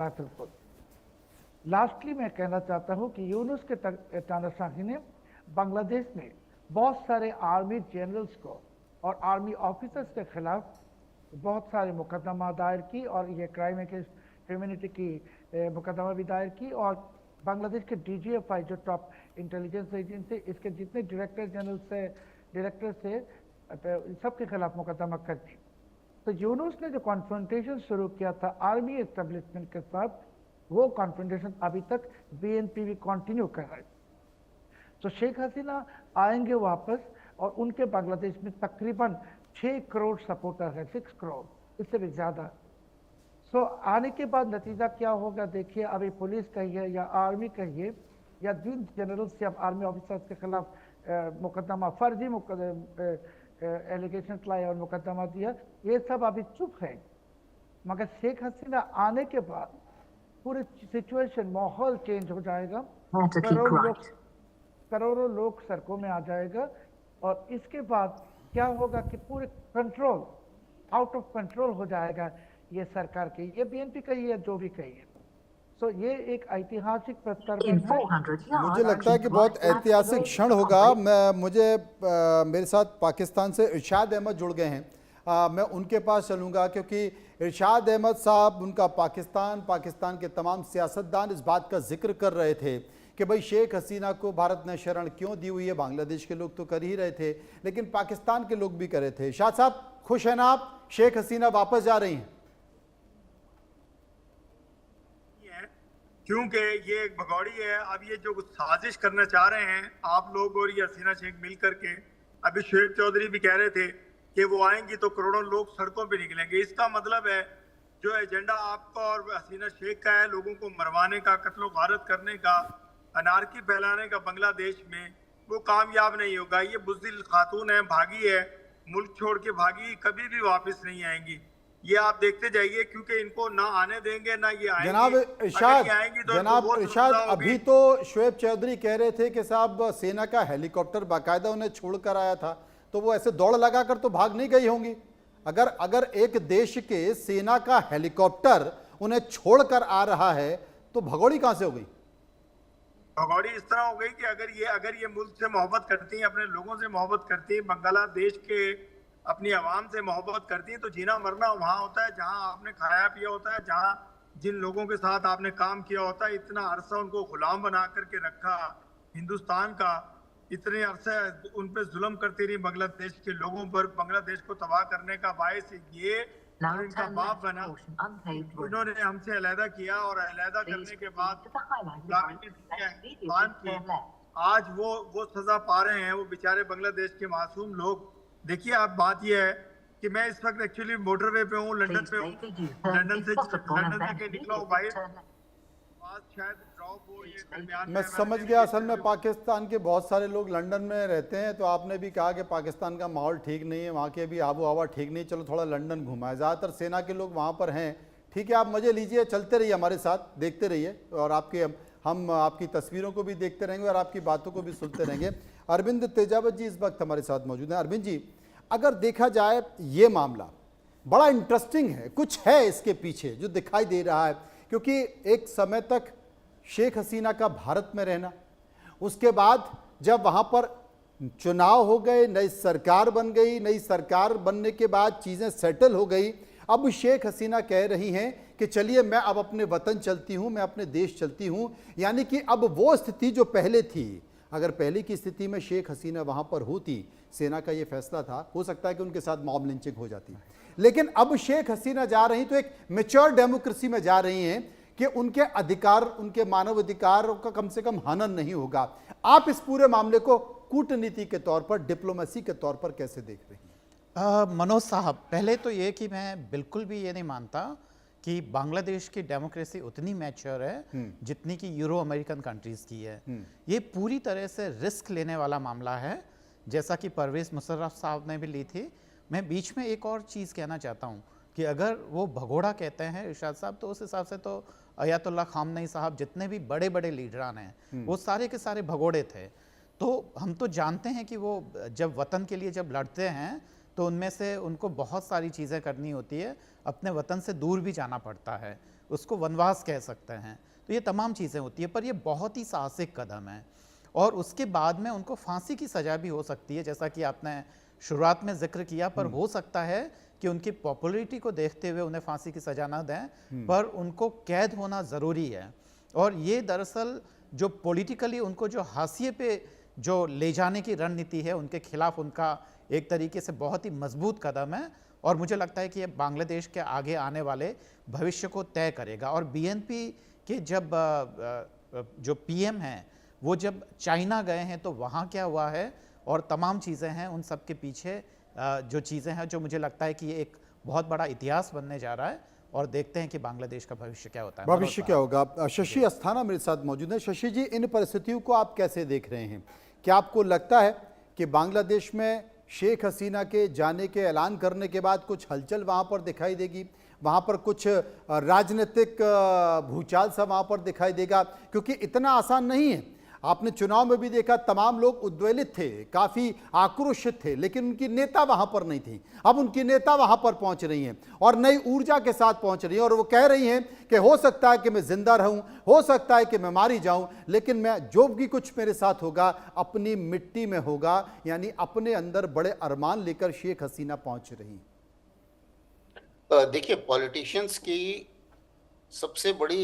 बिल्कुल। लास्टली मैं कहना चाहता हूं कि यूनुस के तानाशाही ने बांग्लादेश में बहुत सारे आर्मी जनरल्स को और आर्मी ऑफिसर्स के खिलाफ बहुत सारे मुकदमा दायर की और ये क्राइम अगेंस्ट ह्यूमैनिटी की मुकदमा भी दायर की। और बांग्लादेश के डीजीएफआई जो टॉप इंटेलिजेंस एजेंसी, इसके जितने डायरेक्टर जनरल से डायरेक्टर से सबके खिलाफ मुकदमा कर दी। तो यूनुस ने जो कॉन्फ्रंटेशन शुरू किया था आर्मी एस्टेब्लिशमेंट के साथ, वो कॉन्फ्रंटेशन अभी तक बीएनपी भी कंटिन्यू कर रहा है। तो शेख हसीना आएंगे वापस और उनके बांग्लादेश में तकरीबन 6 करोड़ सपोर्टर है, 6 करोड़, इससे भी ज्यादा। सो आने के बाद नतीजा क्या होगा देखिए। अभी पुलिस कहिए या आर्मी कहिए या जिन जनरल्स या आर्मी ऑफिसर्स के खिलाफ मुकदमा फर्जी एलिगेशन लाए और मुकदमा दिया, ये सब अभी चुप है। मगर शेख हसीना आने के बाद पूरी सिचुएशन, माहौल चेंज हो जाएगा। करोड़ों लोग सड़कों में आ जाएगा और इसके बाद क्या होगा कि पूरे कंट्रोल, आउट ऑफ कंट्रोल हो जाएगा ये सरकार की, ये बीएनपी का ही है, जो भी कही है। तो ये एक ऐतिहासिक प्रस्ताव है। मुझे लगता है कि बहुत ऐतिहासिक क्षण होगा। मेरे साथ पाकिस्तान से इरशाद अहमद जुड़ गए हैं। मैं उनके पास चलूंगा क्योंकि इरशाद अहमद साहब, उनका पाकिस्तान के तमाम सियासतदान इस बात का जिक्र कर रहे थे कि भाई शेख हसीना को भारत ने शरण क्यों दी हुई है। बांग्लादेश के लोग तो कर ही रहे थे, लेकिन पाकिस्तान के लोग भी कर रहे थे। शाह साहब, खुश हैं ना आप, शेख हसीना वापस जा रही हैं? क्योंकि ये एक भगौड़ी है। अब ये जो साजिश करना चाह रहे हैं आप लोग और ये हसीना शेख मिल करके, अभी शुएब चौधरी भी कह रहे थे कि वो आएंगी तो करोड़ों लोग सड़कों पे निकलेंगे। इसका मतलब है जो एजेंडा आपका और हसीना शेख का है, लोगों को मरवाने का, कत्लो गारत करने का, अनारकी फैलाने का बांग्लादेश में, वो कामयाब नहीं होगा। ये बुज़दिल खातून है, भागी है, मुल्क छोड़ के भागी, कभी भी वापस नहीं आएंगी। ये आप देखते जाइए, क्योंकि इनको ना आने देंगे ना ये आएंगे। जनाब इरशाद, अभी तो शुएब चौधरी कह रहे थे कि साहब सेना का हेलीकॉप्टर बाकायदा उन्हें छोड़कर आया था, तो वो ऐसे दौड़ लगाकर तो भाग नहीं गई होंगी। अगर एक देश के सेना का हेलीकॉप्टर उन्हें छोड़कर आ रहा है तो भगौड़ी कहां से हो गई? भगौड़ी इस तरह हो गई कि अगर ये मुल्क से मोहब्बत करती हैं, अपने लोगों से मोहब्बत करती हैं, बांग्लादेश के अपनी आवाम से मोहब्बत करती हैं, तो जीना मरना वहाँ होता है जहाँ आपने खाया पिया होता है, जहाँ जिन लोगों के साथ आपने काम किया होता है। इतना अरसा उनको गुलाम बना करके रखा हिंदुस्तान का, इतने अरसे उन पर जुल्म करती रही बांग्लादेश के लोगों पर, बांग्लादेश को तबाह करने का बायस ये और इनका बाप बना। उन्होंने हमसे अलहदा किया और अलहदा करने के बाद आज वो सजा पा रहे हैं, वो बेचारे बांग्लादेश के मासूम लोग। देखिए आप, बात यह है कि मैं इस वक्त एक्चुअली मोटरवे पे हूँ, लंदन पे हूँ, लंदन से निकला हूँ भाई। शायद ड्रॉप हो, ये दरमियान मैं समझ गया। असल में पाकिस्तान के बहुत सारे लोग लंदन में रहते हैं, तो आपने भी कहा कि पाकिस्तान का माहौल ठीक नहीं है, वहाँ के भी आबो हवा ठीक नहीं, चलो थोड़ा लंदन घुमाए। ज़्यादातर सेना के लोग वहाँ पर हैं। ठीक है, आप मजे लीजिए, चलते रहिए हमारे साथ, देखते रहिए, और हम आपकी तस्वीरों को भी देखते रहेंगे और आपकी बातों को भी सुनते रहेंगे। अरविंद तेजावत जी इस वक्त हमारे साथ मौजूद हैं। अरविंद जी, अगर देखा जाए ये मामला बड़ा इंटरेस्टिंग है, कुछ है इसके पीछे जो दिखाई दे रहा है, क्योंकि एक समय तक शेख हसीना का भारत में रहना, उसके बाद जब वहाँ पर चुनाव हो गए, नई सरकार बन गई, नई सरकार बनने के बाद चीज़ें सेटल हो गई, अब शेख हसीना कह रही हैं कि चलिए मैं अब अपने वतन चलती हूँ, मैं अपने देश चलती हूँ। यानी कि अब वो स्थिति जो पहले थी, अगर पहले की स्थिति में शेख हसीना वहाँ पर होती, सेना का ये फैसला था, हो सकता है कि उनके साथ मॉब लिंचिंग हो जाती। लेकिन अब शेख हसीना जा रही तो एक मैच्योर डेमोक्रेसी में जा रही हैं कि उनके अधिकार, उनके मानव अधिकारों का कम से कम हनन नहीं होगा। आप इस पूरे मामले को कूटनीति के तौर पर, डिप्लोमेसी के तौर पर कैसे देख रही हैं? मनोज साहब, पहले तो ये कि मैं बिल्कुल भी ये नहीं मानता कि बांग्लादेश की डेमोक्रेसी उतनी मैच्योर है जितनी कि यूरो अमेरिकन कंट्रीज की है। ये पूरी तरह से रिस्क लेने वाला मामला है, जैसा कि परवेज मुशर्रफ साहब ने भी ली थी। मैं बीच में एक और चीज़ कहना चाहता हूँ कि अगर वो भगोड़ा कहते हैं इरशाद साहब, तो उस हिसाब से तो अयातुल्लाह खामनेई साहब जितने भी बड़े बड़े लीडरान हैं वो सारे के सारे भगोड़े थे। तो हम तो जानते हैं कि वो जब वतन के लिए जब लड़ते हैं तो उनमें से उनको बहुत सारी चीज़ें करनी होती है, अपने वतन से दूर भी जाना पड़ता है। उसको वनवास कह सकते हैं। तो ये तमाम चीज़ें होती है, पर ये बहुत ही साहसिक कदम है और उसके बाद में उनको फांसी की सज़ा भी हो सकती है, जैसा कि आपने शुरुआत में जिक्र किया। पर हो सकता है कि उनकी पॉपुलैरिटी को देखते हुए उन्हें फांसी की सज़ा ना दें, पर उनको कैद होना ज़रूरी है। और ये दरअसल जो पॉलिटिकली उनको जो हाशिए पे जो ले जाने की रणनीति है, उनके खिलाफ उनका एक तरीके से बहुत ही मजबूत कदम है और मुझे लगता है कि ये बांग्लादेश के आगे आने वाले भविष्य को तय करेगा। और बीएनपी के जब जो पीएम हैं वो जब चाइना गए हैं तो वहाँ क्या हुआ है और तमाम चीज़ें हैं, उन सब के पीछे जो चीज़ें हैं, जो मुझे लगता है कि ये एक बहुत बड़ा इतिहास बनने जा रहा है और देखते हैं कि बांग्लादेश का भविष्य क्या होता है। भविष्य क्या होगा। शशि अस्थाना मेरे साथ मौजूद है। शशि जी, इन परिस्थितियों को आप कैसे देख रहे हैं? क्या आपको लगता है कि बांग्लादेश में शेख हसीना के जाने के ऐलान करने के बाद कुछ हलचल वहाँ पर दिखाई देगी, वहाँ पर कुछ राजनीतिक भूचाल सा वहाँ पर दिखाई देगा? क्योंकि इतना आसान नहीं है। आपने चुनाव में भी देखा, तमाम लोग उद्वेलित थे, काफ़ी आक्रोशित थे, लेकिन उनकी नेता वहाँ पर नहीं थी। अब उनकी नेता वहाँ पर पहुँच रही हैं और नई ऊर्जा के साथ पहुँच रही हैं और वो कह रही हैं कि हो सकता है कि मैं जिंदा रहूँ, हो सकता है कि मैं मारी जाऊँ, लेकिन मैं जो भी कुछ मेरे साथ होगा अपनी मिट्टी में होगा। यानी अपने अंदर बड़े अरमान लेकर शेख हसीना पहुँच रही। देखिए, पॉलिटिशियंस की सबसे बड़ी